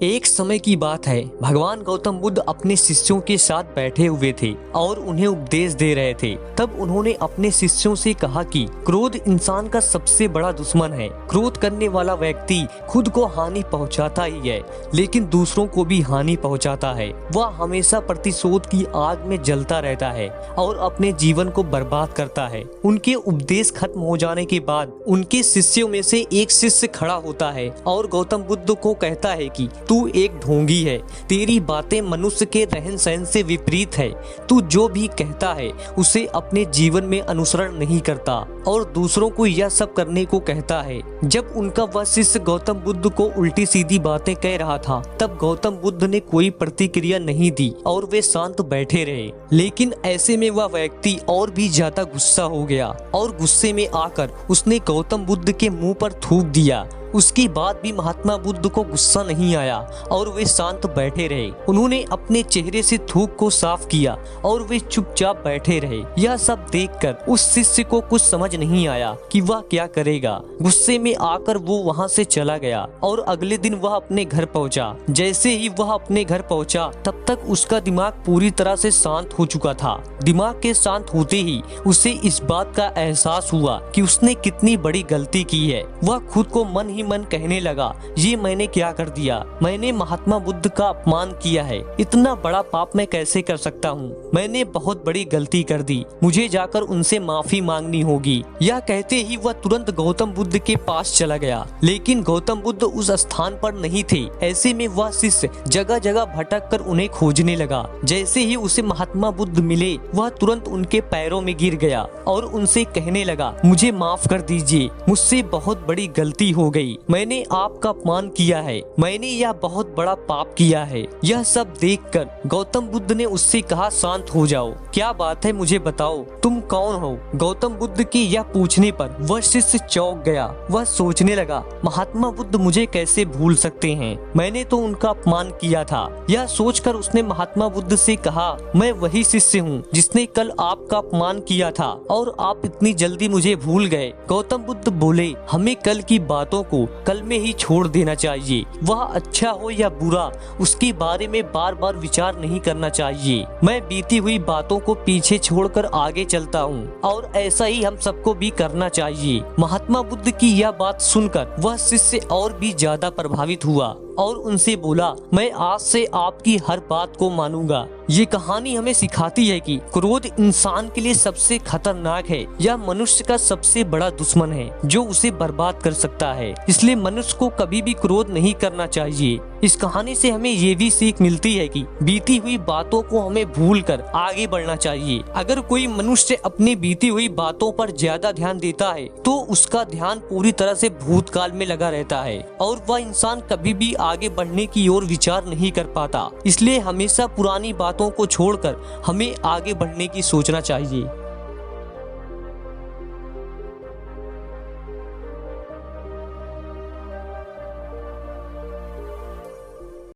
एक समय की बात है, भगवान गौतम बुद्ध अपने शिष्यों के साथ बैठे हुए थे और उन्हें उपदेश दे रहे थे। तब उन्होंने अपने शिष्यों से कहा कि क्रोध इंसान का सबसे बड़ा दुश्मन है। क्रोध करने वाला व्यक्ति खुद को हानि पहुंचाता ही है, लेकिन दूसरों को भी हानि पहुंचाता है। वह हमेशा प्रतिशोध की आग में जलता रहता है और अपने जीवन को बर्बाद करता है। उनके उपदेश खत्म हो जाने के बाद उनके शिष्यों में से एक शिष्य खड़ा होता है और गौतम बुद्ध को कहता है कि तू एक ढोंगी है, तेरी बातें मनुष्य के रहन सहन से विपरीत है। तू जो भी कहता है उसे अपने जीवन में अनुसरण नहीं करता और दूसरों को यह सब करने को कहता है। जब उनका वह शिष्य गौतम बुद्ध को उल्टी सीधी बातें कह रहा था, तब गौतम बुद्ध ने कोई प्रतिक्रिया नहीं दी और वे शांत बैठे रहे। लेकिन ऐसे में वह व्यक्ति और भी ज्यादा गुस्सा हो गया और गुस्से में आकर उसने गौतम बुद्ध के मुंह पर थूक दिया। उसके बाद भी महात्मा बुद्ध को गुस्सा नहीं आया और वे शांत बैठे रहे। उन्होंने अपने चेहरे से थूक को साफ किया और वे चुपचाप बैठे रहे। यह सब देखकर उस शिष्य को कुछ समझ नहीं आया कि वह क्या करेगा। गुस्से में आकर वो वहां से चला गया और अगले दिन वह अपने घर पहुंचा। जैसे ही वह अपने घर पहुंचा, तब तक उसका दिमाग पूरी तरह से शांत हो चुका था। दिमाग के शांत होते ही उसे इस बात का एहसास हुआ कि उसने कितनी बड़ी गलती की है। वह खुद को मन मन कहने लगा, ये मैंने क्या कर दिया? मैंने महात्मा बुद्ध का अपमान किया है। इतना बड़ा पाप मैं कैसे कर सकता हूँ? मैंने बहुत बड़ी गलती कर दी। मुझे जाकर उनसे माफी मांगनी होगी। यह कहते ही वह तुरंत गौतम बुद्ध के पास चला गया, लेकिन गौतम बुद्ध उस स्थान पर नहीं थे। ऐसे में वह शिष्य जगह जगह भटक कर उन्हें खोजने लगा। जैसे ही उसे महात्मा बुद्ध मिले, वह तुरंत उनके पैरों में गिर गया और उनसे कहने लगा, मुझे माफ कर दीजिए, मुझसे बहुत बड़ी गलती हो गई। मैंने आपका अपमान किया है। मैंने यह बहुत बड़ा पाप किया है। यह सब देखकर गौतम बुद्ध ने उससे कहा, शांत हो जाओ, क्या बात है मुझे बताओ, तुम कौन हो? गौतम बुद्ध की यह पूछने पर वह शिष्य चौंक गया। वह सोचने लगा, महात्मा बुद्ध मुझे कैसे भूल सकते हैं? मैंने तो उनका अपमान किया था। यह सोचकर उसने महात्मा बुद्ध से कहा, मैं वही शिष्य हूँ जिसने कल आपका अपमान किया था और आप इतनी जल्दी मुझे भूल गए। गौतम बुद्ध बोले, हमें कल की बातों को कल में ही छोड़ देना चाहिए। वह अच्छा हो या बुरा, उसके बारे में बार बार विचार नहीं करना चाहिए। मैं बीती हुई बातों को पीछे छोड़कर आगे चलता हूँ और ऐसा ही हम सबको भी करना चाहिए। महात्मा बुद्ध की यह बात सुनकर वह शिष्य और भी ज्यादा प्रभावित हुआ और उनसे बोला, मैं आज से आपकी हर बात को मानूंगा। ये कहानी हमें सिखाती है कि क्रोध इंसान के लिए सबसे खतरनाक है। यह मनुष्य का सबसे बड़ा दुश्मन है जो उसे बर्बाद कर सकता है। इसलिए मनुष्य को कभी भी क्रोध नहीं करना चाहिए। इस कहानी से हमें ये भी सीख मिलती है कि बीती हुई बातों को हमें भूलकर आगे बढ़ना चाहिए। अगर कोई मनुष्य अपनी बीती हुई बातों पर ज्यादा ध्यान देता है तो उसका ध्यान पूरी तरह से भूतकाल में लगा रहता है और वह इंसान कभी भी आगे बढ़ने की ओर विचार नहीं कर पाता। इसलिए हमेशा पुरानी बातों को छोड़कर हमें आगे बढ़ने की सोचना चाहिए।